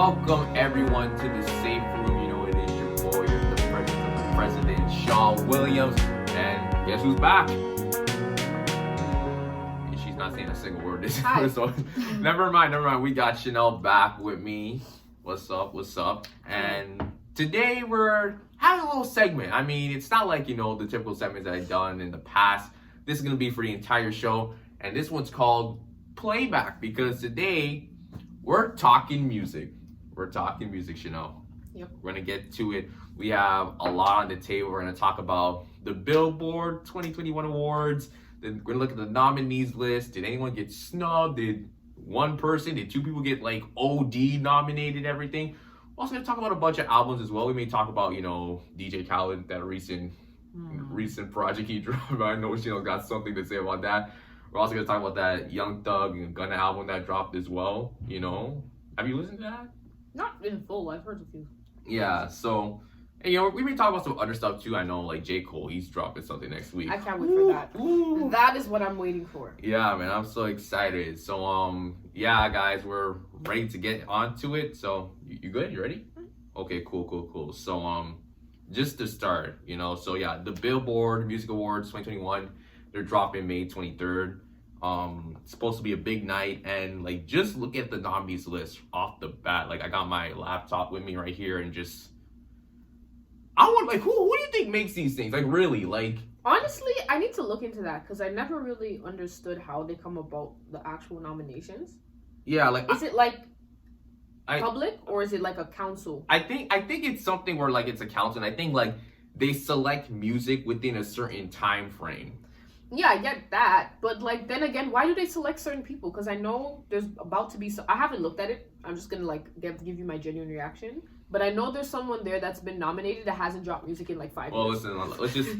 Welcome everyone to the safe room. You know it is your boy, the president of the president, Sean Williams, and guess who's back? She's not saying a single word this episode. Never mind. We got Shenel back with me. What's up? And today we're having a little segment. I mean, it's not like, the typical segments that I've done in the past. This is gonna be for the entire show, and this one's called Playback, because today we're talking music. Chanel. Yep. We're gonna get to it. We have a lot on the table. We're gonna talk about the Billboard 2021 awards. Then we're gonna look at the nominees list. Did anyone get snubbed? Did two people get like OD nominated? Everything. We're also gonna talk about a bunch of albums as well. We may talk about DJ Khaled, that recent project he dropped. I know Chanel got something to say about that. We're also gonna talk about that Young Thug and Gunna album that dropped as well. Have you listened to that? Not in full. I've heard a few. Yeah. So, and, we may talk about some other stuff too. I know, like J. Cole, he's dropping something next week. I can't wait for that. Ooh. That is what I'm waiting for. Yeah, man, I'm so excited. So, yeah, guys, we're ready to get onto it. So, you good? You ready? Okay, cool. So, just to start, so yeah, the Billboard Music Awards 2021. They're dropping May 23rd. It's supposed to be a big night, and like just look at the nominees list off the bat. Like I got my laptop with me right here, and just I want who do you think makes these things? Like really, like honestly, I need to look into that because I never really understood how they come about the actual nominations. Yeah, like is it like public or is it like a council? I think it's something where like it's a council, and I think like they select music within a certain time frame. Yeah, I get that, but like then again, why do they select certain people? Because I know there's about to be. I haven't looked at it. I'm just gonna give you my genuine reaction. But I know there's someone there that's been nominated that hasn't dropped music in like 5 years. Well, listen, let's just.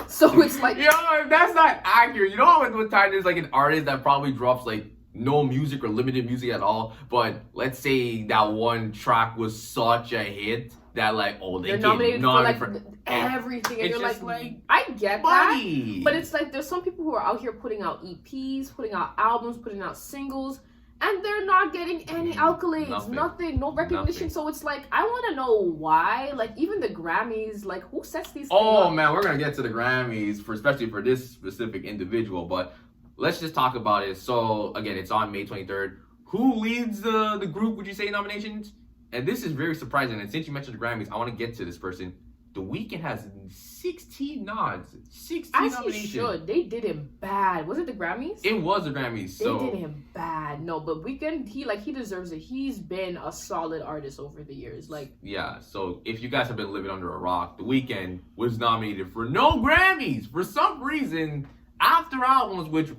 So it's like that's not accurate. You know what time there's like an artist that probably drops like no music or limited music at all, but let's say that one track was such a hit that like they're nominated for everything, and you're like I get that, but it's like there's some people who are out here putting out EPs, putting out albums, putting out singles, and they're not getting any accolades, nothing, no recognition. So it's like I want to know why. Like even the Grammys, like who sets these things up? Man, we're gonna get to the Grammys especially for this specific individual, but let's just talk about it. So again, it's on May 23rd. Who leads the group, would you say, nominations? And this is very surprising. And since you mentioned the Grammys, I want to get to this person. The Weeknd has 16 nods. 16 nominations. He should. They did him bad. Was it the Grammys? It was the Grammys. They did him bad. No, but Weeknd, he deserves it. He's been a solid artist over the years. Yeah, so if you guys have been living under a rock, The Weeknd was nominated for no Grammys. For some reason, After Hours, which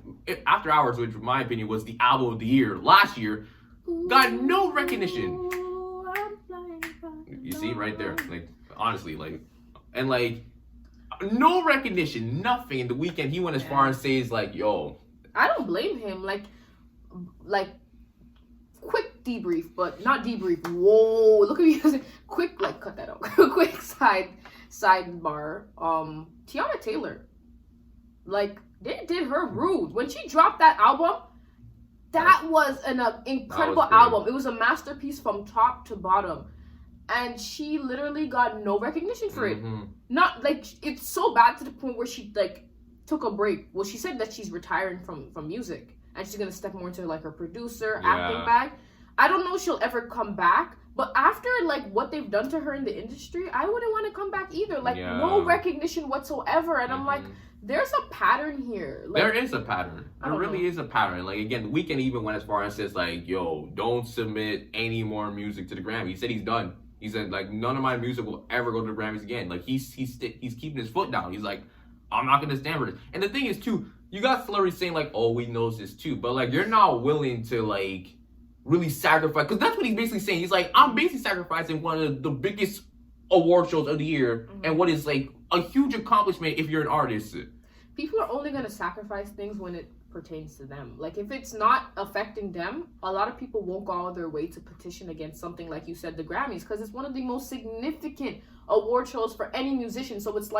in my opinion was the album of the year last year, got no recognition. You see right there, honestly, no recognition, nothing. The Weeknd, he went as far as saying yo. I don't blame him. Like quick debrief, but not debrief. Whoa, look at me. Quick, cut that out. Quick sidebar. Tiana Taylor, they did her rude when she dropped that album. That was an incredible album. It was a masterpiece from top to bottom. And she literally got no recognition for it. Not it's so bad to the point where she took a break. Well, she said that she's retiring from music and she's gonna step more into her producer acting bag. I don't know if she'll ever come back, but after what they've done to her in the industry, I wouldn't want to come back either. No recognition whatsoever. And I'm like, there's a pattern here. There is a pattern. There really is a pattern. Again, The Weeknd even went as far as says yo, don't submit any more music to the Grammy. He said he's done. He said none of my music will ever go to the Grammys again. He's keeping his foot down. He's like, I'm not gonna stand for this. And the thing is too, you got celebrities saying we know this too, but you're not willing to really sacrifice, because that's what he's basically saying. He's I'm basically sacrificing one of the biggest award shows of the year, and what is a huge accomplishment if you're an artist. People are only gonna sacrifice things when it pertains to them. If it's not affecting them, a lot of people won't go out of their way to petition against something like you said, the Grammys, because it's one of the most significant award shows for any musician. So it's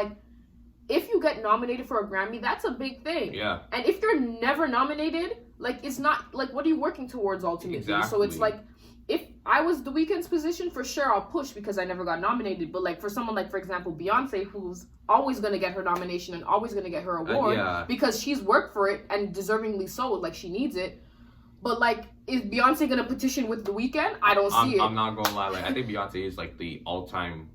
if you get nominated for a Grammy, that's a big thing. Yeah. And if you're never nominated, it's not what are you working towards ultimately? Exactly. So it's if I was The Weeknd's position, for sure I'll push because I never got nominated. But like for someone like, for example, Beyonce, who's always gonna get her nomination and always gonna get her award because she's worked for it and deservingly so, like she needs it. But like, is Beyonce gonna petition with The Weeknd? I don't see it. I'm not gonna lie, like I think Beyonce is like the all-time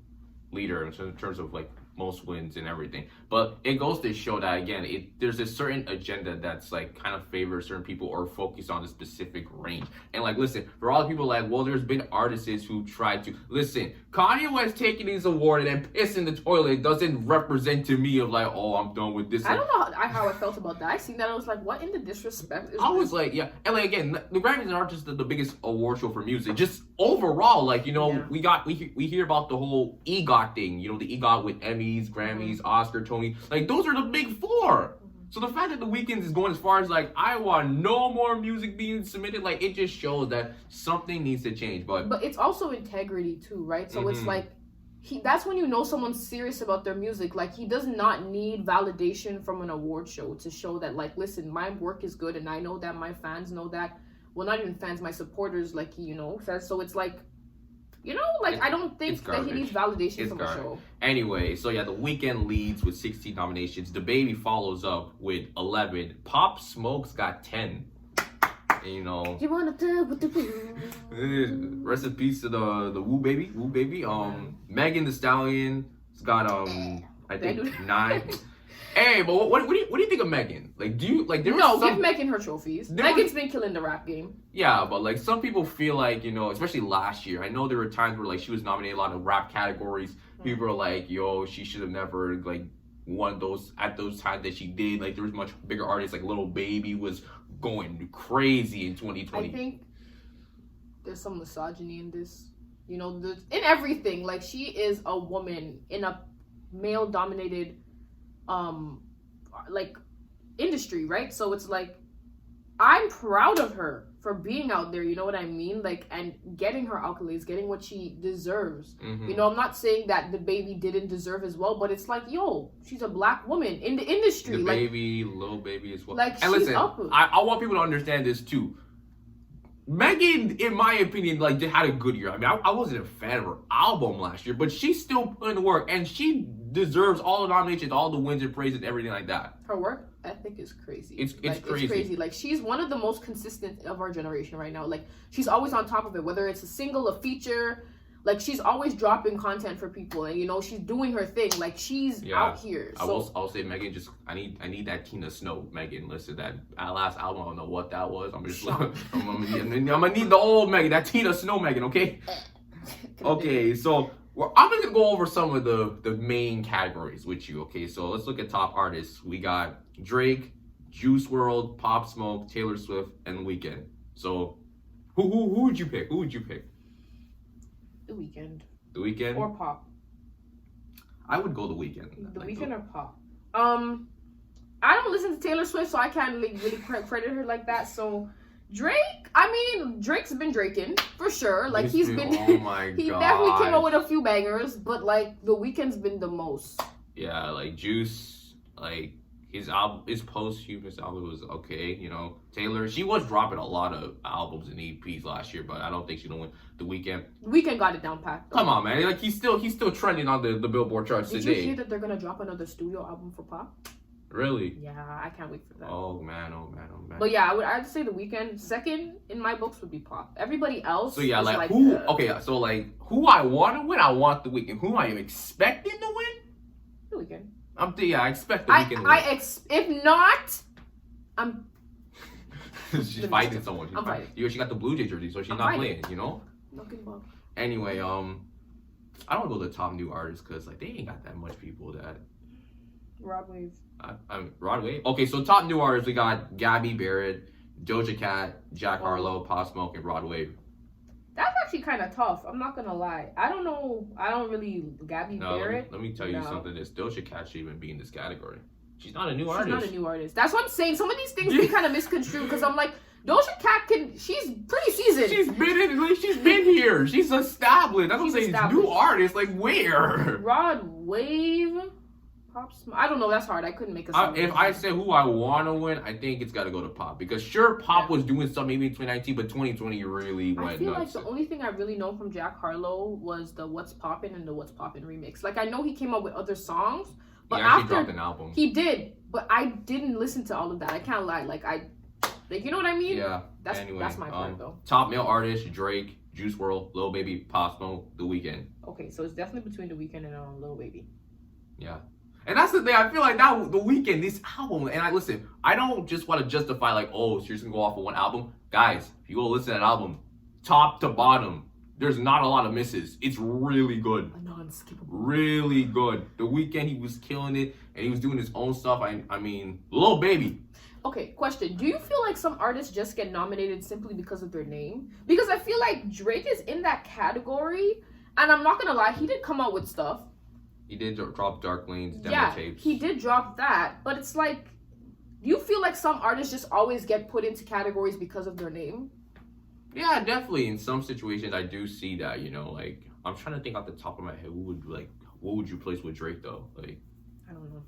leader in terms of like most wins and everything. But it goes to show that again, there's a certain agenda that's like kind of favors certain people or focus on a specific range. And like, listen, for all the people like, well, there's been artists who tried to listen. Kanye West taking his award and then pissing the toilet doesn't represent to me of like, oh, I'm done with this. I don't know how I felt about that. I seen that, I was like, what in the disrespect is I was like, yeah. And like again, the Grammys aren't just the biggest award show for music. Just overall, like, you know, we hear about the whole EGOT thing, you know, the EGOT with Emmys, Grammys, Oscar, Tony. Like those are the big four. So the fact that The Weeknd is going as far as like, I want no more music being submitted, like it just shows that something needs to change. But it's also integrity too, right? So it's like that's when you know someone's serious about their music. Like he does not need validation from an award show to show that like, listen, my work is good and I know that my fans know that. Well, not even fans, my supporters, like, you know, says. So it's like, you know, like I don't think that he needs validation from a show. Anyway, so yeah, The Weeknd leads with 16 nominations. DaBaby follows up with 11. Pop Smoke's got 10. And, you know, you wanna tell what the rest in peace to the Woo Baby. Megan Thee Stallion's got I think 9. Hey, but what do you think of Megan? Like, do you like? Give Megan her trophies. Megan's been killing the rap game. Yeah, but like some people feel like, you know, especially last year. I know there were times where like she was nominated a lot of rap categories. People are like, yo, she should have never like won those at those times that she did. Like there was much bigger artists. Like Lil Baby was going crazy in 2020. I think there's some misogyny in this. You know, in everything. Like she is a woman in a male-dominated like industry, right? So it's like I'm proud of her for being out there, you know what I mean? Like, and getting her accolades, getting what she deserves. You know, I'm not saying that DaBaby didn't deserve as well, but it's like, yo, she's a black woman in the industry. Lil Baby as well. Like, and she's listen, up. I want people to understand this too. Megan, in my opinion, like had a good year. I mean, I wasn't a fan of her album last year, but she's still putting the work, and she deserves all the nominations, all the wins and praises, everything like that. Her work ethic is crazy. It's crazy. It's crazy. Like she's one of the most consistent of our generation right now. Like she's always on top of it, whether it's a single, a feature. Like she's always dropping content for people, and you know she's doing her thing. Like she's out here. So I'll say Megan. Just I need that Tina Snow Megan. Listen, that last album, I don't know what that was. I'm just I'm gonna need the old Megan, that Tina Snow Megan. Okay. Okay, so I'm gonna go over some of the main categories with you. Okay, so let's look at top artists. We got Drake, Juice WRLD, Pop Smoke, Taylor Swift, and The Weeknd. So who would you pick? Who would you pick? The Weeknd. The Weeknd? Or Pop. I would go The Weeknd. The Weeknd or Pop. I don't listen to Taylor Swift, so I can't really credit her like that. So Drake, I mean, Drake's been draking for sure. Like he's been oh my he God. definitely came up with a few bangers, but like The Weeknd's been the most. Yeah, like Juice, like his album, his posthumous album was okay. You know, Taylor, she was dropping a lot of albums and EPs last year, but I don't think she's gonna win. The Weeknd. The Weeknd got it down pat. Come on, man! Like he's still trending on the Billboard charts today. Did you hear that they're gonna drop another studio album for Pop? Really? Yeah, I can't wait for that. Oh man! But yeah, I'd say The Weeknd. Second in my books would be Pop. Everybody else. So yeah, like who? Okay, so like who I want to win, I want The Weeknd. Who I am expecting to win? The Weeknd. I expect The Weeknd to win. If not, I'm. She's fighting someone. I'm fighting. She got the Blue Jay jersey, so she's not playing. You know. Anyway, I don't go to the top new artists because like they ain't got that much people that. Rod Wave. Rod Wave. Okay, so top new artists we got Gabby Barrett, Doja Cat, Jack Harlow, Pop Smoke, and Rod Wave. That's actually kind of tough. I'm not gonna lie. I don't know. I don't really Gabby Barrett. Let me tell you something. This Doja Cat should even be in this category. She's not a new artist. She's not a new artist. That's what I'm saying. Some of these things we kind of misconstrue because I'm like, Doja Cat she's pretty seasoned. She's been here. She's established. That's what I'm saying. New artist, like where? Rod Wave. Pop. I don't know. That's hard. I couldn't make a song. If I say who I want to win, I think it's got to go to Pop. Because sure, Pop was doing something maybe in 2019, but 2020 really went nuts. I feel like the only thing I really know from Jack Harlow was the What's Poppin' and the What's Poppin' remix. Like, I know he came up with other songs, but he actually dropped an album. He did, but I didn't listen to all of that. I can't lie. Like, you know what I mean? Yeah. That's my part, though. Top male artist, Drake, Juice WRLD, Lil Baby, Pop Smoke, The Weeknd. Okay, so it's definitely between The Weeknd and Lil Baby. Yeah. And that's the thing. I feel like now The Weeknd, this album, and I don't just want to justify like, oh, so you're just gonna go off of one album. Guys, if you go listen to that album, top to bottom, there's not a lot of misses. It's really good. Non-skippable. Really good. The Weeknd, he was killing it, and he was doing his own stuff. I mean, Lil Baby. Okay, question. Do you feel like some artists just get nominated simply because of their name? Because I feel like Drake is in that category, and I'm not gonna lie, he did come out with stuff. He did drop Dark Lane's demo tapes. He did drop that, but it's like, do you feel like some artists just always get put into categories because of their name? Yeah, definitely. In some situations, I do see that. You know, like I'm trying to think off the top of my head, what would you place with Drake though? Like, I don't know.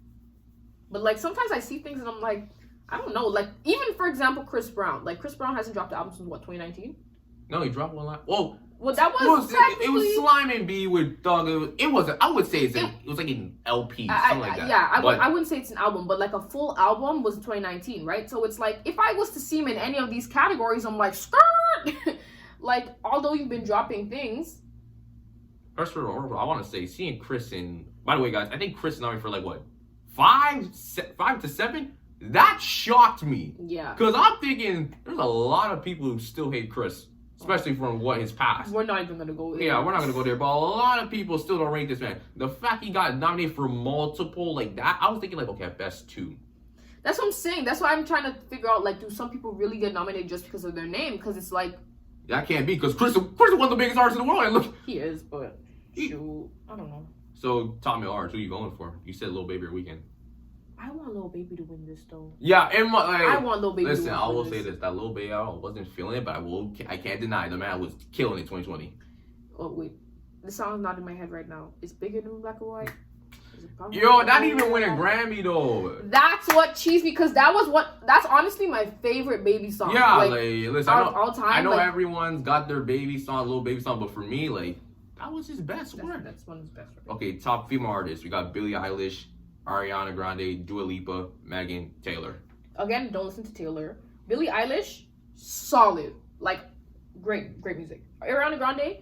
But like sometimes I see things and I'm like, I don't know. Like even for example, Chris Brown. Like Chris Brown hasn't dropped an album since what, 2019? No, he dropped one last. Well, that was it was Slime and B with Thug. It wasn't. I would say it was like an LP, something like that. Yeah, I wouldn't say it's an album, but like a full album was 2019, right? So it's like if I was to see him in any of these categories, I'm like, skirt. Like although you've been dropping things. First of all, I want to say seeing Chris in. By the way, guys, I think Chris is nominated for like what, 5 to 7. That shocked me. Yeah. Because I'm thinking there's a lot of people who still hate Chris. Especially from what his past. We're not even going to go there. Yeah, we're not going to go there. But a lot of people still don't rate this man. The fact he got nominated for multiple like that, I was thinking like, okay, at best 2. That's what I'm saying. That's why I'm trying to figure out, like, do some people really get nominated just because of their name? Because it's like... That can't be, because Chris is one of the biggest artists in the world. And look, he is, but... Shoot, I don't know. So, top male artist, who you going for? You said Lil Baby or Weeknd. I want Lil Baby to win this though. Yeah, I want Lil Baby. Listen, I will say this: that Lil Baby, I wasn't feeling it, but I can't deny the man was killing it 2020. Oh wait, the song's not in my head right now. It's Bigger Than Black or White. Yo, that didn't even win a Grammy though. That's what cheesed me, because that's honestly my favorite Baby song. Yeah, like listen, all time. I know everyone's got their Baby song, Lil Baby song, but for me, like that was his best work. That's one of his best work. Okay, top female artists. We got Billie Eilish, Ariana Grande, Dua Lipa, Megan, Taylor. Again, don't listen to Taylor. Billie Eilish, solid. Like, great music. Ariana Grande,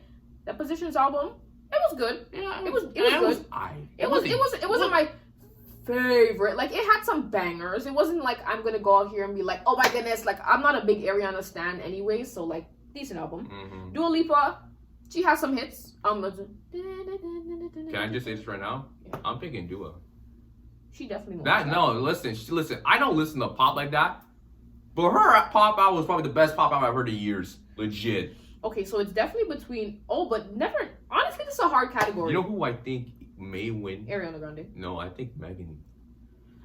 that Positions album, it was good. Yeah, it was good. It wasn't my favorite. Like, it had some bangers. It wasn't like I'm gonna go out here and be like, oh my goodness. Like, I'm not a big Ariana stan anyway, so like, decent album. Mm-hmm. Dua Lipa, she has some hits. Can I just say this right now? Yeah. I'm picking Dua. She definitely won't. Listen. I don't listen to pop like that, but her pop album was probably the best pop album I've heard in years. Legit. Okay, so it's definitely between. Oh, but never. Honestly, this is a hard category. You know who I think may win? Ariana Grande. No, I think Megan.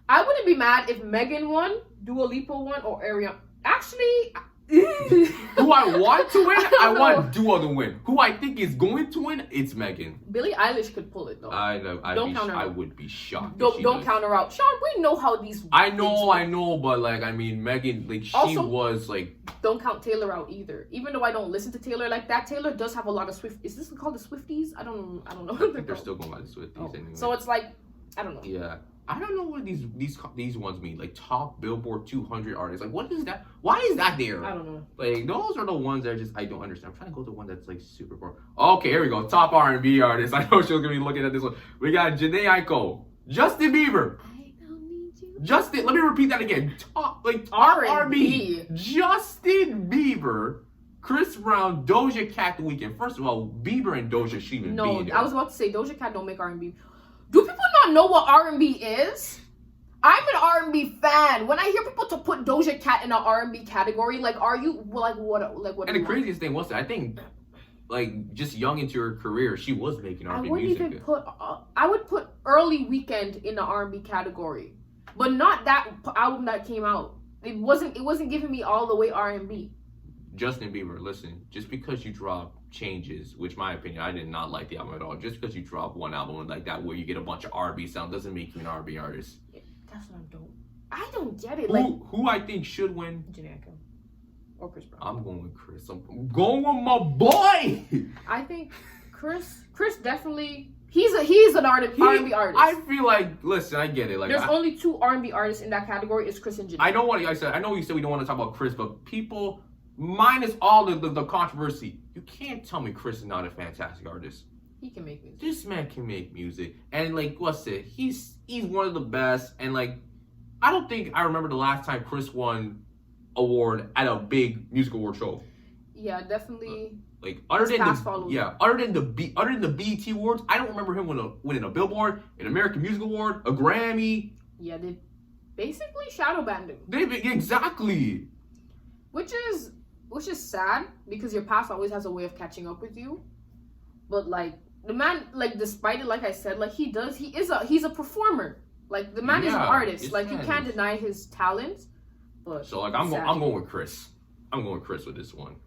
I wouldn't be mad if Megan won, Dua Lipa won, or Ariana. Actually. Who I want to win? I want Dua to win. Who I think is going to win? It's Megan. Billie Eilish could pull it though. I know. I would be shocked. Don't count her out, Sean. We know how these. I know, but like I mean, Megan, like she also, was like. Don't count Taylor out either. Even though I don't listen to Taylor like that, Taylor does have a lot of Swift. Is this called the Swifties? I don't know. I think they're still going by the Swifties anyway. So it's like, I don't know. Yeah. I don't know what these ones mean. Like top Billboard 200 artists. Like what is that? Why is that there? I don't know. Like those are the ones that I don't understand. I'm trying to go to one that's like super boring. Okay, here we go. Top R&B artists. I know she's gonna be looking at this one. We got Jhené Aiko, Justin Bieber. I don't need you. Justin. Let me repeat that again. Top R&B. Justin Bieber, Chris Brown, Doja Cat, The Weeknd. First of all, Bieber and Doja shouldn't even be in there. I was about to say Doja Cat don't make R&B. Do people not know what R&B is? I'm an R&B fan. When I hear people to put Doja Cat in an R&B category, like, are you like what? And the craziest thing was, I think, like, just young into her career, she was making R&B music. I would put early Weeknd in the R&B category, but not that album that came out. It wasn't giving me all the way R&B. Justin Bieber, listen, just because you drop Changes, which my opinion, I did not like the album at all. Just because you drop one album like that where you get a bunch of R&B sound doesn't make you an R&B artist. Yeah, that's what I don't get it. Who I think should win? Janae Aiko or Chris Brown. I'm going with Chris. I'm going with my boy. I think Chris definitely. He's an artist, R&B artist. I feel like, listen, I get it. Like, there's only 2 R&B artists in that category. It's Chris and Janae. I know you said we don't want to talk about Chris, but people, minus all the controversy, you can't tell me Chris is not a fantastic artist. He can make music. This man can make music, and like what's it? He's one of the best, and like I don't think I remember the last time Chris won award at a big music award show. Yeah, definitely. Like other than the BET awards, I don't remember him winning a Billboard, an American Music Award, a Grammy. Yeah, they basically shadow banned him. Exactly. Which is sad because your past always has a way of catching up with you. But like the man, like despite it, like I said, like he's a performer. Like the man is an artist. Like you can't deny his talent. But so like I'm going with Chris. I'm going with Chris with this one.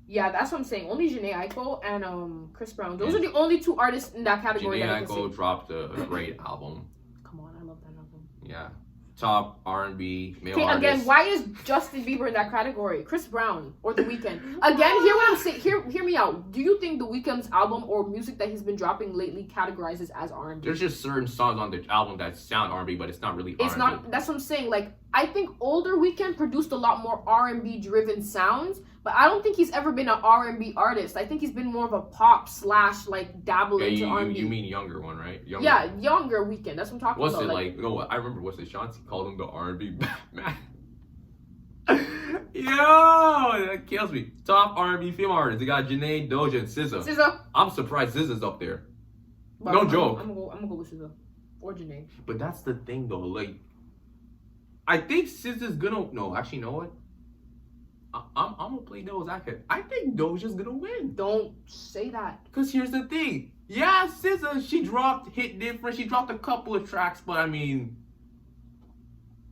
Yeah, that's what I'm saying. Only Janae Aiko and Chris Brown. Those are the only 2 artists in that category. Janae Aiko dropped a great album. Come on, I love that album. Yeah. Top R&B male artist. Again, why is Justin Bieber in that category? Chris Brown or The Weeknd? Again, hear what I'm saying. Hear me out. Do you think The Weeknd's album or music that he's been dropping lately categorizes as R&B? There's just certain songs on the album that sound R&B, but it's not really R&B. It's not. That's what I'm saying. Like, I think older Weeknd produced a lot more R&B driven sounds, but I don't think he's ever been an R&B artist. I think he's been more of a pop / like dabble into R&B. You mean younger one, right? Younger Weeknd. That's what I'm talking about. What's it like? No, I remember Shanti called him the R&B Batman. Yo, that kills me. Top R&B female artists. They got Janae, Doja, and SZA. I'm surprised SZA's up there. But no joke. I'm gonna go with SZA or Janae. But that's the thing, though. Like, I think SZA's gonna. No, actually, you know what? I'm gonna play devil's advocate. I think Doja's gonna win. Don't say that. Cause here's the thing. Yeah, SZA, she dropped Hit Different. She dropped a couple of tracks, but I mean,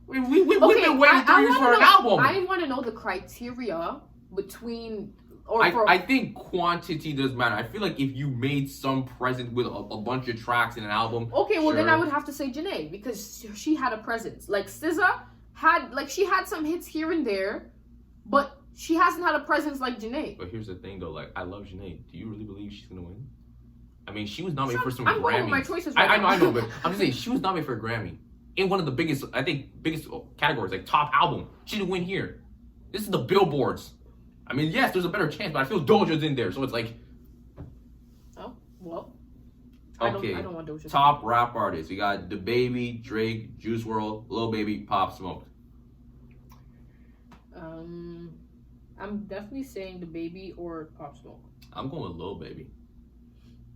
we've been waiting 3 years for an album. I want to know the criteria between. I think quantity does matter. I feel like if you made some presence with a bunch of tracks in an album. Okay, well then I would have to say Janae because she had a presence. Like SZA she had some hits here and there. But she hasn't had a presence like Janae. But here's the thing, though. Like, I love Janae. Do you really believe she's gonna win? I mean, she was nominated for some Grammys. Going with my choices I know, but I'm just saying she was nominated for a Grammy in one of the biggest categories, like top album. She didn't win here. This is the Billboards. I mean, yes, there's a better chance, but I feel Doja's in there, so it's like. Oh well. Okay. I don't want Doja. Top rap artists. We got DaBaby, Drake, Juice WRLD, Lil Baby, Pop Smoke. I'm definitely saying DaBaby or Pop Smoke. I'm going with Lil Baby.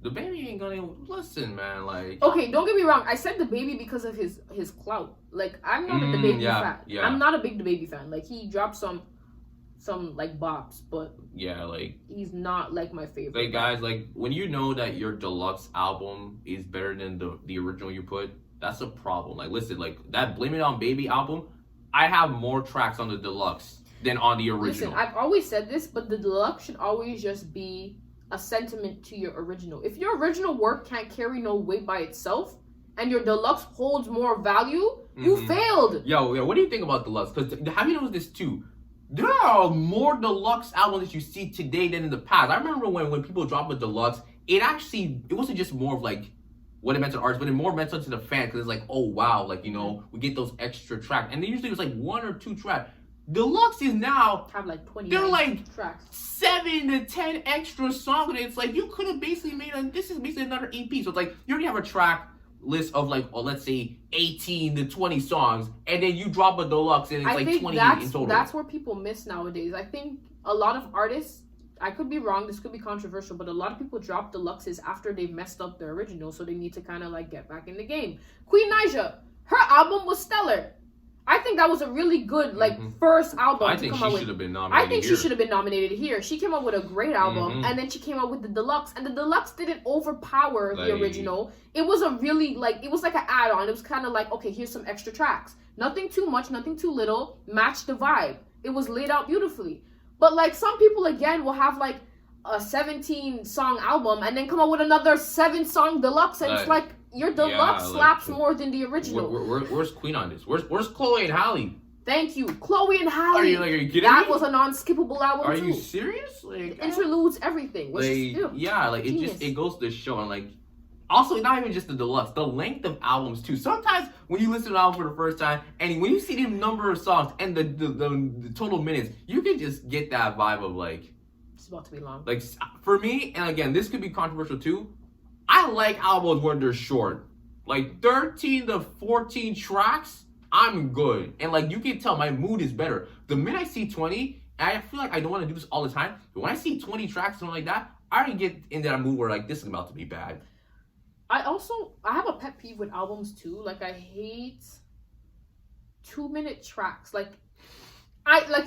DaBaby ain't gonna listen, man. Like, okay, don't get me wrong. I said DaBaby because of his clout. Like, I'm not a DaBaby fan. Yeah. I'm not a big DaBaby fan. Like, he dropped some like bops, but yeah, like he's not like my favorite. Like, guys, like when you know that your deluxe album is better than the original you put, that's a problem. Like, listen, like that Blame It On Baby album, I have more tracks on the deluxe than on the original. Listen, I've always said this, but the deluxe should always just be a sentiment to your original. If your original work can't carry no weight by itself, and your deluxe holds more value, you failed. Yo, what do you think about deluxe? Because have you noticed this too? There are more deluxe albums that you see today than in the past. I remember when people drop a deluxe, it wasn't just more of like what it meant to the artist, but it more meant to the fan because it's like, oh wow, like, you know, we get those extra tracks, and then usually it was like 1 or 2 tracks. Deluxe is now have like 20. They're like tracks, 7 to 10 extra songs, and it's like you could have basically this is basically another EP. So it's like you already have a track list of like, let's say 18 to 20 songs, and then you drop a deluxe and it's like 20 in total. That's where people miss nowadays. I think a lot of artists, I could be wrong, this could be controversial, but a lot of people drop deluxes after they've messed up their original, so they need to kind of like get back in the game. Queen Naija, her album was stellar. I think that was a really good first album. I think she should have been nominated. I think she should have been nominated here. She came out with a great album, and then she came out with the deluxe, and the deluxe didn't overpower the original. It was a really it was like an add-on. It was kind of like, okay, here's some extra tracks. Nothing too much, nothing too little. Matched the vibe. It was laid out beautifully. But like some people again will have like a 17-song album and then come out with another 7-song deluxe, and it's like your deluxe slaps more than the original. Where's Queen on this? Where's Chloe and Halle? Thank you, Chloe and Halle. Are you kidding that me? was a non-skippable album Are too. you serious? Like interludes, everything. Which is, it goes to show, and like also not even just the deluxe, the length of albums too. Sometimes when you listen to an album for the first time, and when you see the number of songs and the total minutes, you can just get that vibe of like it's about to be long. Like for me, and again, this could be controversial too. I like albums when they're short, like 13 to 14 tracks. I'm good. And like you can tell my mood is better. The minute I see 20, I feel like I don't want to do this all the time. But when I see 20 tracks, something like that, I already get into that mood where like this is about to be bad. I have a pet peeve with albums too. Like I hate 2-minute tracks. Like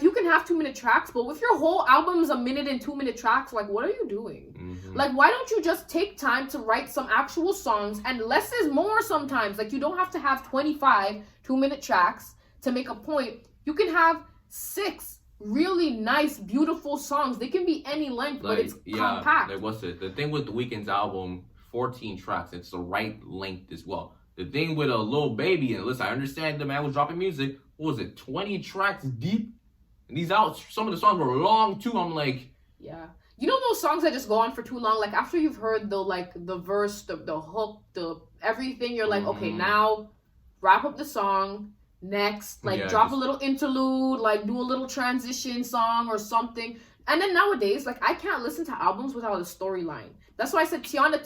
you can have 2-minute tracks, but if your whole album is a minute and 2-minute tracks, like what are you doing? Mm-hmm. Like why don't you just take time to write some actual songs, and less is more sometimes. Like you don't have to have 25 2-minute tracks to make a point. You can have 6 really nice, beautiful songs. They can be any length, but it's compact. Like what's it? The thing with The Weeknd's album, 14 tracks. It's the right length as well. The thing with a Lil Baby, and listen, I understand the man was dropping music. What was it, 20 tracks deep? And these some of the songs were long too. I'm like, yeah. You know those songs that just go on for too long? Like after you've heard the verse, the hook, the everything, you're like, okay, now wrap up the song. Next, drop a little interlude, like do a little transition song or something. And then nowadays, like I can't listen to albums without a storyline. That's why I said Tiana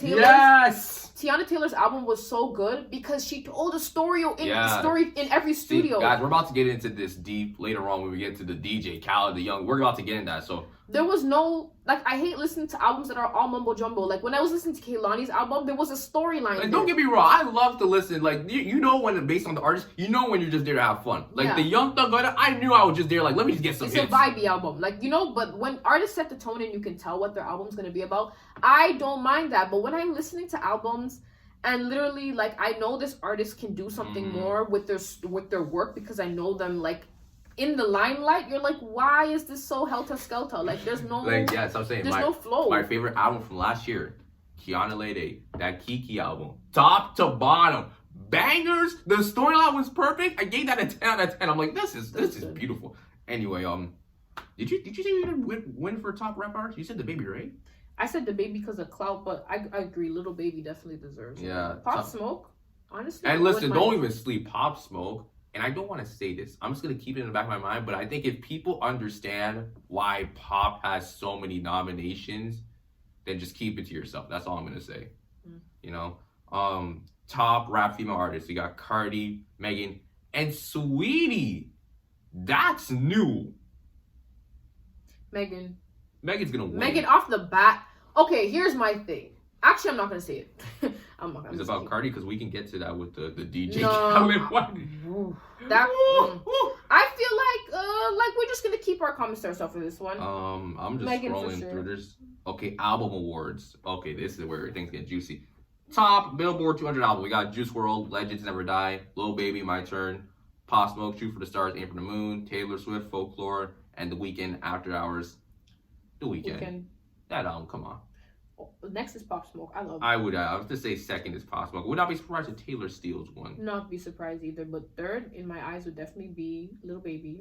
Taylor's album was so good because she told a story in every studio. See, guys, we're about to get into this deep later on when we get to the DJ Khaled, the young. We're about to get in that. So there was no I hate listening to albums that are all mumbo jumbo. Like when I was listening to Kehlani's album, there was a storyline. Like, don't get me wrong, I love to listen. Like you know when based on the artist, you know when you're just there to have fun. Like the Young Thug, I knew I was just there. Like let me just get some hits. It's a vibey album, but when artists set the tone and you can tell what their album's gonna be about, I don't mind that. But when I'm listening to albums and literally like I know this artist can do something more with their work because I know them like in the limelight, you're like, why is this so helter skelter? Like there's no that's what I'm saying. There's no flow. My favorite album from last year, Kiana Lede, that Kiki album, top to bottom, bangers. The storyline was perfect. I gave that a 10 out of 10. I'm like, this is beautiful. Anyway, did you say you didn't win for top rap artist? You said the Baby, right? I said the Baby because of clout, but I agree. Little Baby definitely deserves it. Yeah. Pop Smoke, honestly. And listen, don't even sleep. Pop Smoke. And I don't want to say this. I'm just going to keep it in the back of my mind. But I think if people understand why Pop has so many nominations, then just keep it to yourself. That's all I'm going to say. You know? Top rap female artists. You got Cardi, Megan, and Saweetie. That's new. Megan's going to win. Megan off the bat. Okay, here's my thing. Actually, I'm not going to say it. I'm not gonna. It's about Cardi because we can get to that with the DJ Khaled one. I feel like we're just gonna keep our comments to ourselves for this one. I'm just scrolling through this. Okay, album awards. Okay, this is where things get juicy. Top Billboard 200 album. We got Juice WRLD, Legends Never Die, Lil Baby, My Turn, Pop Smoke, Shoot for the Stars, Aim for the Moon, Taylor Swift, Folklore, and The Weeknd, After Hours. The Weeknd. That album, come on. Next is Pop Smoke. I love it. I would have to say second is Pop Smoke. Would not be surprised if Taylor steals one. Not be surprised either. But third, in my eyes, would definitely be Lil Baby.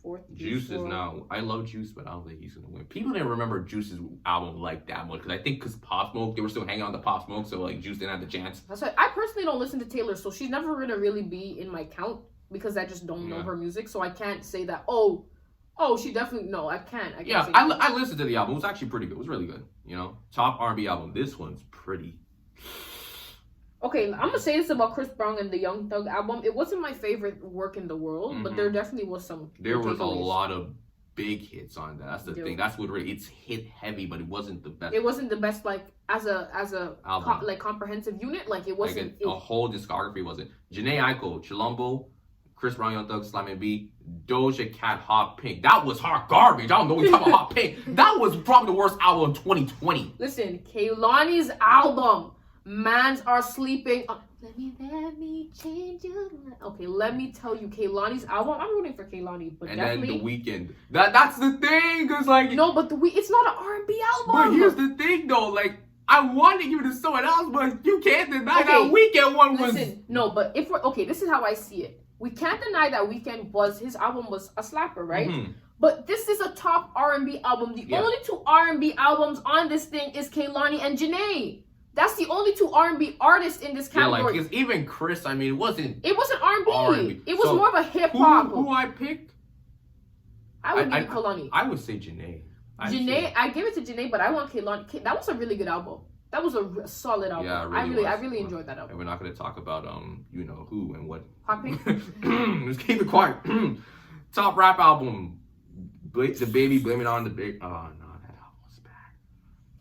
Fourth, Juice is now. I love Juice, but I don't think he's gonna win. People didn't remember Juice's album like that much because I think Pop Smoke, they were still hanging on to Pop Smoke, so like Juice didn't have the chance. That's why I personally don't listen to Taylor, so she's never gonna really be in my count because I just don't know her music. So I can't say that. Oh, she definitely no. I can't. I listened to the album. It was actually pretty good. It was really good. You know, top R&B album. This one's pretty. Okay, I'm gonna say this about Chris Brown and the Young Thug album. It wasn't my favorite work in the world, but there definitely was some. There was a lot of big hits on that. That's the thing. That's what really it's hit heavy, but it wasn't the best. It wasn't the best like as a comprehensive unit. Like it wasn't a whole discography. Wasn't Jhené Aiko, Chilombo, Chris Brown, Young Thug, Slim and B, Doja Cat, Hot Pink. That was hot garbage. I don't know what you're talking about Hot Pink. That was probably the worst album of 2020. Listen, Kehlani's album. Mans are sleeping. Let me change your mind. Okay, let me tell you, Kehlani's album. I'm rooting for Kehlani, but and definitely then The Weeknd. That's the thing, cause like no, but it's not an R&B album. But here's the thing, though. Like I want to give it to someone else, but you can't deny that Weeknd one was. Listen, no, but if we're okay, this is how I see it. We can't deny that his album was a slapper, right? Mm-hmm. But this is a top R&B album. The only two R&B albums on this thing is Kehlani and Janae. That's the only two R&B artists in this category. Yeah, like because even Chris, I mean, it wasn't R&B. It was more of a hip hop. Who I picked? I would give Kehlani. I would say Janae. I give it to Janae, but I want Kehlani. That was a really good album. That was a solid album. Yeah, I really enjoyed that album. And we're not going to talk about you know who and what. Popping. Let's keep it quiet. Top rap album. The Baby, Blame It On the Big. Oh no, that album was bad.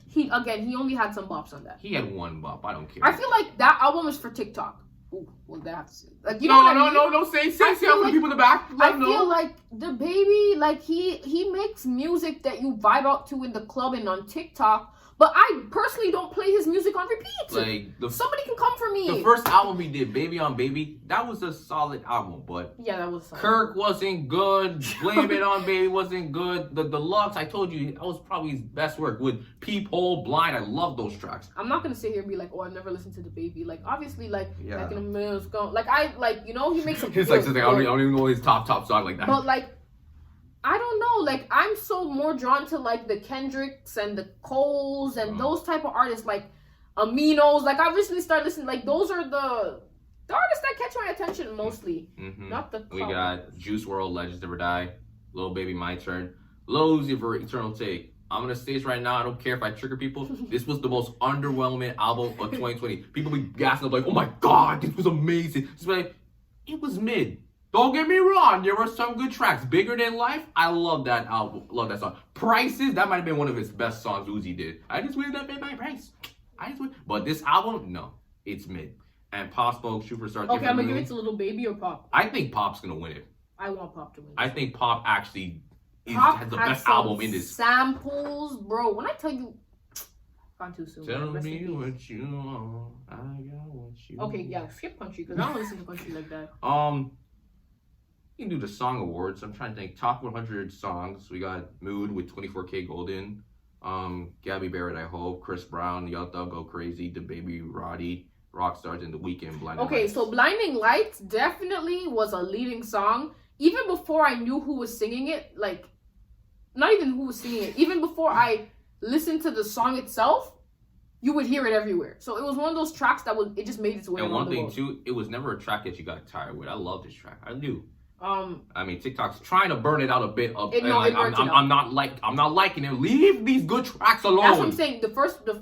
He only had some bops on that. He had one bop. I don't care. I feel like that album is for TikTok. Ooh, well, that's like you know. What I mean? No. Say for the people in the back. I feel like the Baby, like he makes music that you vibe out to in the club and on TikTok. But I personally don't play his music on repeat. Like somebody can come for me. The first album he did, Baby on Baby, that was a solid album. But yeah, that was solid. Kirk wasn't good. Blame It On Baby wasn't good. The Deluxe, I told you, that was probably his best work with Peephole, Blind. I love those tracks. I'm not gonna sit here and be like, oh, I never listened to the Baby. Like obviously, like back in the minutes ago, like I like he makes some. It's like something I don't even know his top song like that. But like. I don't know, like, I'm so more drawn to, like, the Kendricks and the Coles and those type of artists, like, Aminos. Like, I recently started listening, like, those are the artists that catch my attention mostly. Mm-hmm. Not the We got Juice WRLD, Legends Never Die, Lil Baby, My Turn, Lil Uzi for Eternal Take. I'm going to say this right now, I don't care if I trigger people. This was the most underwhelming album of 2020. People be gassing up like, oh my God, this was amazing. It's like, it was mid. Don't get me wrong, there were some good tracks. Bigger Than Life, I love that album. Love that song. Prices, that might have been one of his best songs Uzi did. I just win that my price. But this album, no, it's mid. And Pop Smoke, Superstar. Okay, I'm gonna give it to Lil Baby or Pop. I think Pop's gonna win it. I want Pop to win. I think Pop actually has the best album in this. Samples, bro. When I tell you, gone too soon. Tell me what you want. I got what you. Okay, yeah, skip country because I don't listen to country like that. You can do the song awards. I'm trying to think. Top 100 songs. We got Mood with 24K Golden. Gabby Barrett, I Hope. Chris Brown, Young Thug, Go Crazy. The Baby, Roddy. Rockstars, and The Weeknd, Blinding Lights. So Blinding Lights definitely was a leading song. Even before I knew who was singing it, like, not even who was singing it. Even before I listened to the song itself, you would hear it everywhere. So it was one of those tracks it just made its way around the world. And one thing too, it was never a track that you got tired with. I love this track. I do. I mean, TikTok's trying to burn it out a bit. I'm not liking it. Leave these good tracks alone. That's what I'm saying. The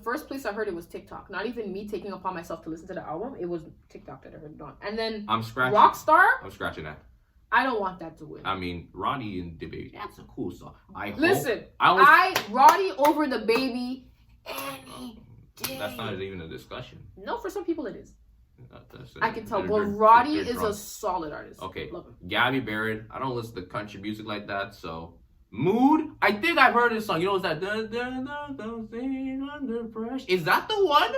first place I heard it was TikTok. Not even me taking upon myself to listen to the album. It was TikTok that I heard it on. And then I'm scratching. Rockstar. I'm scratching that. I don't want that to win. I mean, Roddy and The Baby. That's a cool song. Roddy over The Baby any day. That's not even a discussion. No, for some people it is. I can tell, but Roddy is a solid artist. Okay, love him. Gabby Barrett. I don't listen to country music like that, so Mood. I think I've heard this song. You know what's that? Under pressure. Is that the one?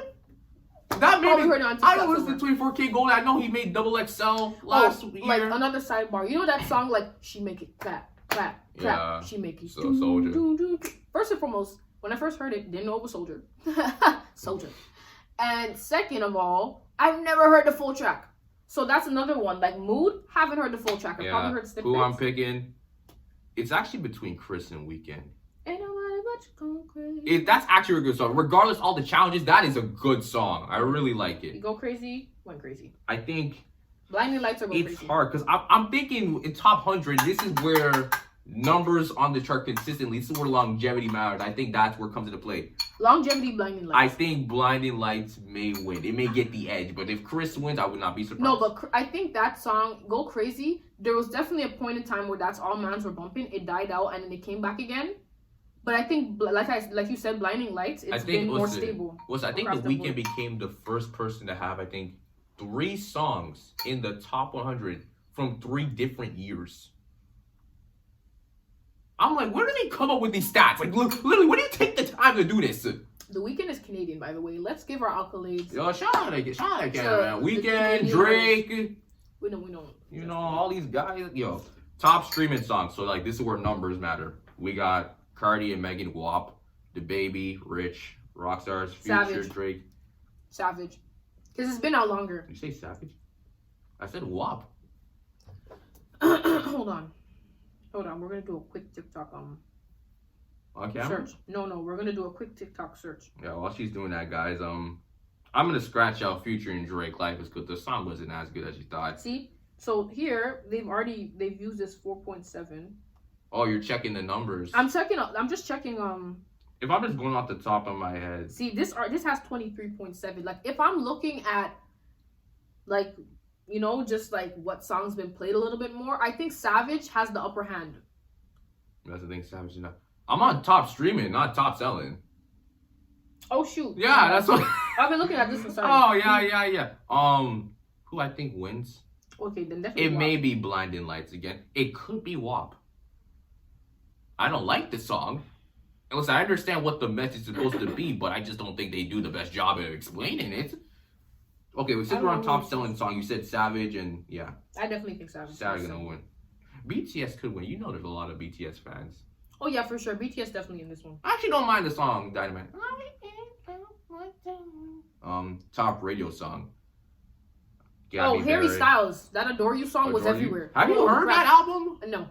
That maybe. I don't listen to 24K Gold. I know he made XXL last year. Like another sidebar. You know that song like she make it clap, clap, clap. Yeah, she make it. So Soldier. First and foremost, when I first heard it, didn't know it was Soldier. Soldier. And second of all, I've never heard the full track. So that's another one. Like Mood, haven't heard the full track. I've probably heard snippets. Who I'm picking, it's actually between Chris and Weeknd. Ain't nobody but you go crazy. That's actually a good song. Regardless of all the challenges, that is a good song. I really like it. You Go Crazy, went crazy. I think Blinding Lights are Go Crazy. It's hard because I'm thinking in top 100, this is where numbers on the chart consistently, this is where longevity matters. I think that's where it comes into play. Longevity, Blinding Lights. I think Blinding Lights may win. It may get the edge, but if Chris wins, I would not be surprised. No, but I think that song, Go Crazy, there was definitely a point in time where that's all mans were bumping. It died out and then it came back again. But I think, like you said, Blinding Lights, it's been more stable. I think The Weeknd became the first person to have, 3 songs in the top 100 from 3 different years. I'm like, where do they come up with these stats? Like, look, literally, where do you take the time to do this? The Weeknd is Canadian, by the way. Let's give our accolades. Yo, shout out Canada, man. Weeknd, Drake. We know. You know, all these guys. Yo, top streaming songs. So, like, this is where numbers matter. We got Cardi and Megan, WAP, DaBaby, Rich, Rockstars, Future, Savage. Drake. Savage. Because it's been out longer. Did you say Savage? I said WAP. Hold on. We're gonna do a quick TikTok On camera? search. No, we're gonna do a quick TikTok search. Yeah, while she's doing that, guys, I'm gonna scratch out Future and Drake. Life is good. The song wasn't as good as you thought. See, so here they've used this 4.7. Oh, you're checking the numbers. I'm just checking. If I'm just going off the top of my head. See, this has 23.7. Like, if I'm looking at, like, you know, just like what song's been played a little bit more, I think Savage has the upper hand. That's the thing, Savage is not. I'm on top streaming, not top selling. Oh shoot. Yeah, that's what. I've been looking at this one. Sorry. Oh yeah. Who I think wins? Okay, then definitely. It may be Blinding Lights again. It could be WAP. I don't like the song. And listen, I understand what the message is supposed to be, but I just don't think they do the best job of explaining it. Okay, since we're on top selling song, you said Savage, and yeah. I definitely think Savage. Savage gonna win. BTS could win. You know there's a lot of BTS fans. Oh yeah, for sure. BTS definitely in this one. I actually don't mind the song Dynamite. Top radio song. Gabby Harry Barrett. Styles. That Adore You song was everywhere. Have you heard that album? No.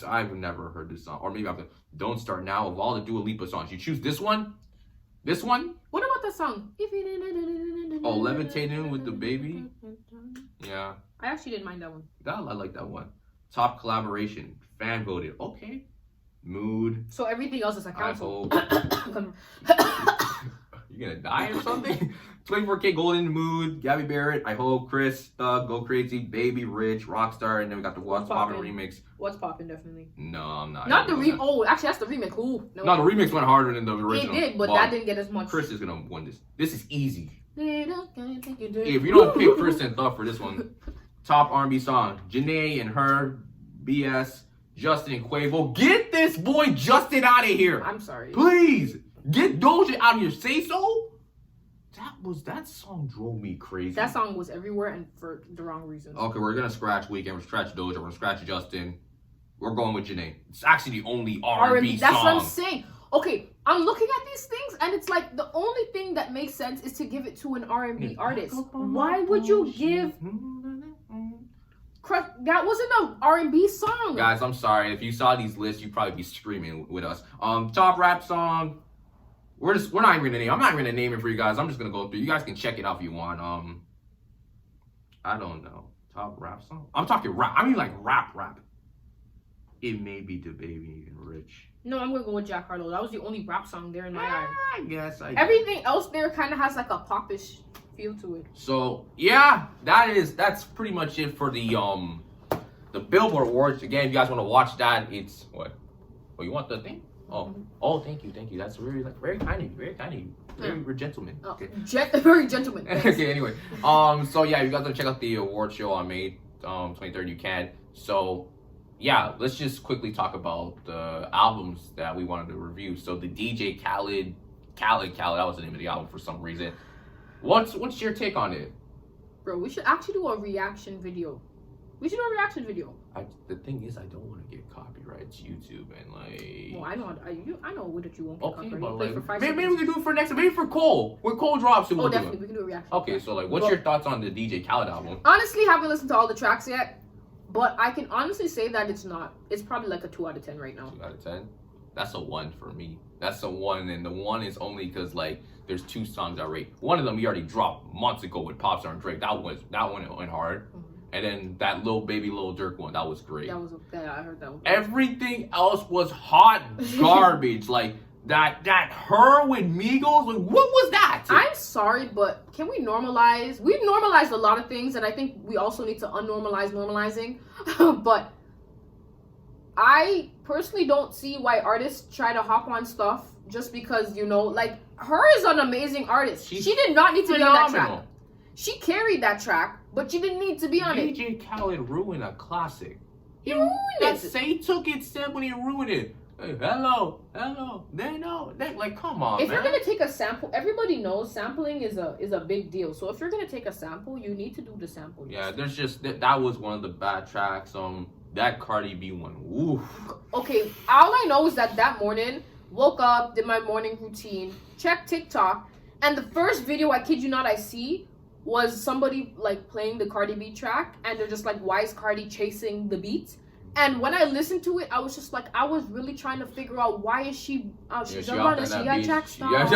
I've never heard this song. Or maybe I've Don't Start Now. Of all the Dua Lipa songs, you choose this one? This one? What about that song? Oh, Levitating with DaBaby? Yeah. I actually didn't mind that one. I like that one. Top collaboration. Fan voted. Okay. Mood. So everything else is a council. You gonna die or something? 24K Golden Mood, Gabby Barrett, I Hope, Chris, Thug, Go Crazy, Baby, Rich, Rockstar, and then we got the What's Poppin' remix. What's Poppin' definitely. No, I'm not. Not the remix. Oh, actually, that's the remix. Ooh, no, the remix went harder than the original. It did, but that didn't get as much. Chris is gonna win this. This is easy. If you don't pick Chris and Thug for this one, top R&B song: Janae and Her, BS, Justin and Quavo. Get this boy Justin out of here. I'm sorry. Please get Doja out of here. Say so. That song drove me crazy. That song was everywhere and for the wrong reasons. Okay, we're gonna scratch Weeknd, we're gonna scratch Doja, we're gonna scratch Justin. We're going with Janae. It's actually the only R&B song. That's what I'm saying. Okay, I'm looking at these things and it's like the only thing that makes sense is to give it to an R&B artist. Why would you give? That wasn't an R&B song. Guys, I'm sorry. If you saw these lists, you'd probably be screaming with us. Top rap song. We're not even gonna name. I'm not even gonna name it for you guys. I'm just gonna go through. You guys can check it out if you want. I don't know. Top rap song. I'm talking rap. I mean like rap. It may be DaBaby and Rich. No, I'm gonna go with Jack Harlow. That was the only rap song there in my eyes. I guess. Everything else there kind of has like a popish feel to it. So yeah, that's pretty much it for the Billboard Awards. Again, if you guys want to watch that, it's what? Oh, you want the thing? Oh, thank you. That's very kind of you, very gentleman. Oh, okay. Very gentleman. Okay, anyway, so yeah, you guys want to check out the award show on May 23rd. You can. So yeah, let's just quickly talk about the albums that we wanted to review. So the DJ Khaled, that was the name of the album for some reason. What's your take on it? Bro, we should actually do a reaction video. The thing is, I don't want to get copyrights, YouTube, and like. Well, I know that you won't get okay, copyright. But maybe we can do it for next. Maybe for Cole. When Cole drops it, we'll definitely we can do a reaction. Okay, so like, what's your thoughts on the DJ Khaled album? Honestly, haven't listened to all the tracks yet, but I can honestly say that it's not. It's probably like a 2 out of 10 right now. 2 out of 10. That's a 1 for me. That's a 1, and the 1 is only because like there's 2 songs I rate. One of them we already dropped months ago with Popstar and Drake. That one went hard. Mm-hmm. And then that Lil Baby, Lil Durk one, that was great. I heard that one. Everything else was hot garbage. Like that Her with Migos, like what was that? I'm sorry, but can we normalize? We've normalized a lot of things, and I think we also need to unnormalize normalizing. But I personally don't see why artists try to hop on stuff just because, like, Her is an amazing artist. She did not need to be on that track. She carried that track, but she didn't need to be on it. DJ Khaled ruined a classic. He ruined it. Say took it, said when he ruined it. Hey, hello, they know. Like, come on, If man. you're gonna take a sample, everybody knows sampling is a big deal. So if you're gonna take a sample, you need to do the sample. Yeah, there's just that was one of the bad tracks. That Cardi B one. Oof. Okay, all I know is that morning, woke up, did my morning routine, checked TikTok, and the first video, I kid you not, I see was somebody like playing the Cardi B track, and they're just like, why is Cardi chasing the beat? And when I listened to it, I was just like, I was really trying to figure out why is she? She's running. She got jack stop.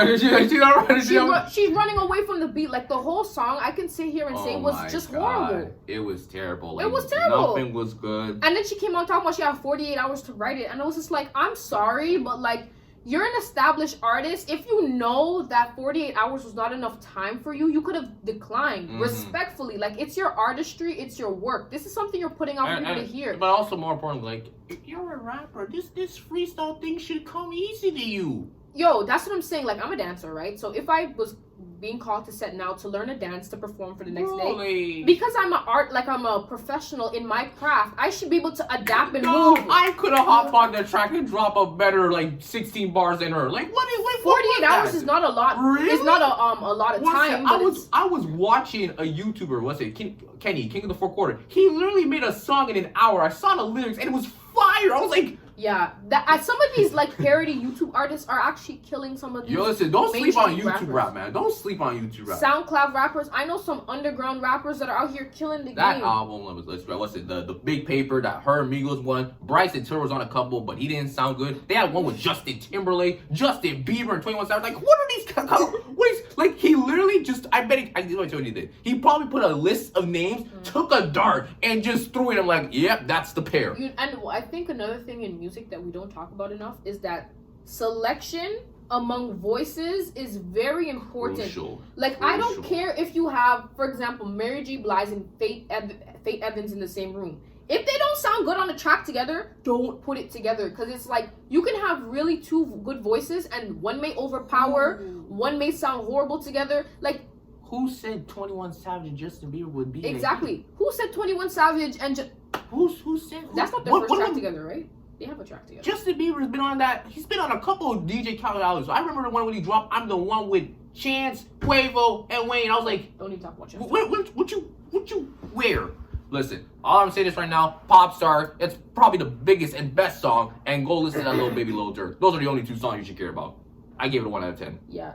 She's running away from the beat. Like the whole song, I can sit here and say was just horrible. It was terrible. Like, it was terrible. Nothing was good. And then she came out talking about she had 48 hours to write it, and I was just like, I'm sorry, but like, you're an established artist. If you know that 48 hours was not enough time for you, you could have declined respectfully. Like, it's your artistry, it's your work. This is something you're putting out for people to hear. But also, more importantly, like, if you're a rapper, this freestyle thing should come easy to you. Yo, that's what I'm saying. Like, I'm a dancer, right? So if I was being called to set now to learn a dance to perform for the next day, because I'm a professional in my craft, I should be able to adapt and move. I could have hopped on that track and drop a better 16 bars than her. Like, what is 48 hours is not a lot. Really? It's not a lot of time. I was watching a YouTuber. What's it? Kenny, King of the Fourth Quarter. He literally made a song in an hour. I saw the lyrics and it was fire. I was like. Yeah, some of these parody YouTube artists are actually killing some of these. Yo, listen, don't sleep on YouTube rappers. rap, man. Don't sleep on YouTube rap. SoundCloud rappers. I know some underground rappers that are out here killing the game. That album was what's it? The Big Paper that her Migos won. Bryson Tiller was on a couple, but he didn't sound good. They had one with Justin Timberlake, Justin Bieber, and 21 Savage. Like, what are these guys? What is like? He literally just. I bet I told you did. He probably put a list of names, took a dart, and just threw it. I'm like, yep, that's the pair. And I think another thing in music that we don't talk about enough is that selection among voices is very important. Crucial. I don't care if you have, for example, Mary J. Blige and Faith Evans in the same room. If they don't sound good on the track together, don't put it together. Because it's like, you can have really two good voices and one may overpower, one may sound horrible together. Like, who said 21 Savage and Justin Bieber would be? Exactly. Who said 21 Savage and who said? That's not their first track together, right? They have a track together. Justin Bieber's been on that. He's been on a couple of DJ Khaled albums. I remember the one when he dropped I'm the One with Chance, Quavo, and Wayne. I was like, don't even talk about Chance. What you wear? Listen, all I'm saying is right now, Pop Star, it's probably the biggest and best song, and go listen to that Lil Baby Lil Durk. Those are the only two songs you should care about. I gave it a 1 out of 10. Yeah,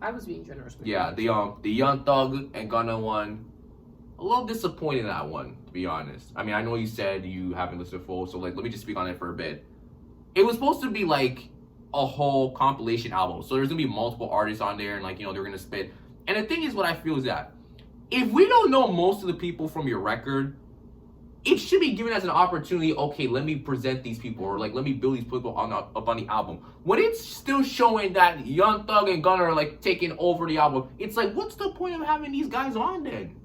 I was being generous. Yeah, the Young Thug and Gunna one. A little disappointed in that one, to be honest. I mean, I know you said you haven't listened to full, so let me just speak on it for a bit. It was supposed to be a whole compilation album, so there's gonna be multiple artists on there, and they're gonna spit. And the thing is, what I feel is that if we don't know most of the people from your record, it should be given as an opportunity. Okay, let me present these people, or let me build these people up on the album. When it's still showing that Young Thug and Gunna are taking over the album, it's like, what's the point of having these guys on then?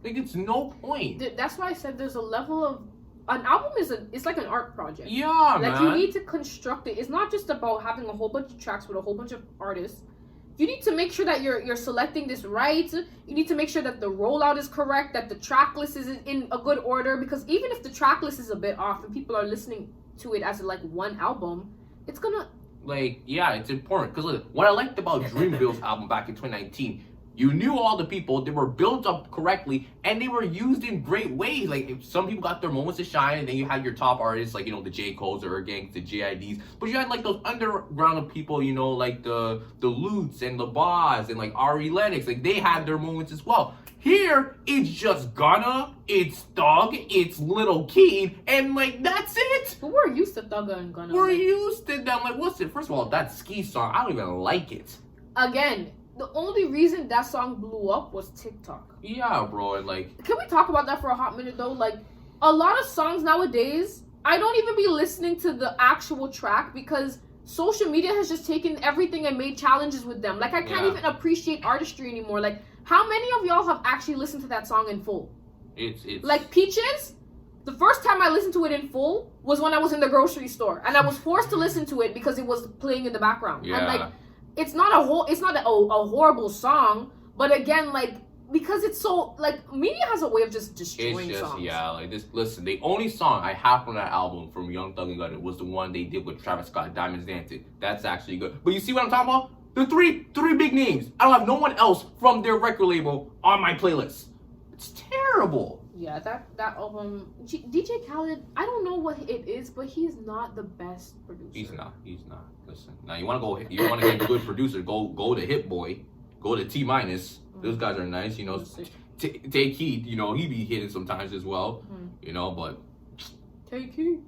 It's no point. That's why I said there's a level of an album it's like an art project. Yeah, man. You need to construct it. It's not just about having a whole bunch of tracks with a whole bunch of artists. You need to make sure that you're selecting this right. You need to make sure that the rollout is correct, that the track list is in a good order. Because even if the track list is a bit off and people are listening to it as one album, it's gonna it's important. Because what I liked about Dreamville's album back in 2019. You knew all the people, they were built up correctly, and they were used in great ways. Some people got their moments to shine, and then you had your top artists, the J. Cole's, the Gangs, the JIDs. But you had, those underground people, the Lutes and the Boz and, Ari Lennox. They had their moments as well. Here, it's just Gunna, it's Thug, it's Lil Keed, and, that's it. But we're used to Thug and Gunna. We're used to them. What's it? First of all, that Ski song, I don't even like it. Again, the only reason that song blew up was TikTok. Yeah, bro, and Can we talk about that for a hot minute though? A lot of songs nowadays, I don't even be listening to the actual track because social media has just taken everything and made challenges with them. I can't even appreciate artistry anymore. How many of y'all have actually listened to that song in full? It's Peaches. The first time I listened to it in full was when I was in the grocery store, and I was forced to listen to it because it was playing in the background. Yeah. And it's not a horrible song, but again, because it's so like media has a way of just destroying It's just songs. like this. Listen, the only song I have from that album from Young Thug and Gunna was the one they did with Travis Scott, Diamonds Dancing. That's actually good. But you see what I'm talking about? The three big names. I don't have no one else from their record label on my playlist. It's terrible. Yeah, that album, DJ Khaled, I don't know what it is, but he's not the best producer. He's not. Listen, now you want to get a good producer? Go to Hit Boy, go to T Minus. Those guys are nice, you know. Take Heat, you know, he be hitting sometimes as well, you know. But Take Heat.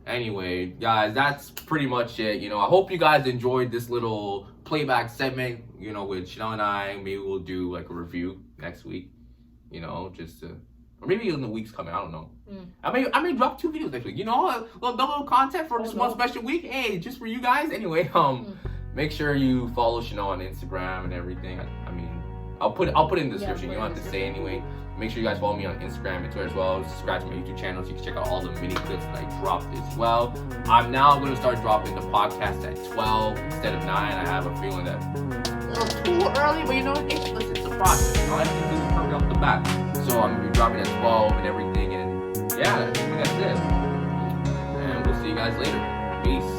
Anyway, guys, that's pretty much it. You know, I hope you guys enjoyed this little playback segment. You know, with Shon and I, maybe we'll do like a review next week. You know, just to. Or maybe in the weeks coming, I don't know. I may drop 2 videos next week. You know, a little double content for this one special week. Hey, just for you guys. Anyway, make sure you follow Chanel on Instagram and everything. I mean, I'll put it in the description. You don't have to say anyway. Make sure you guys follow me on Instagram and Twitter as well. Subscribe to my YouTube channel so you can check out all the mini clips that I dropped as well. I'm now going to start dropping the podcast at 12 instead of 9. I have a feeling that a little too early, but you know, listen, it's a process. You know, everything is perfect off the bat. So I'm going to be dropping at 12 and everything. And yeah, I think that's it. And we'll see you guys later. Peace.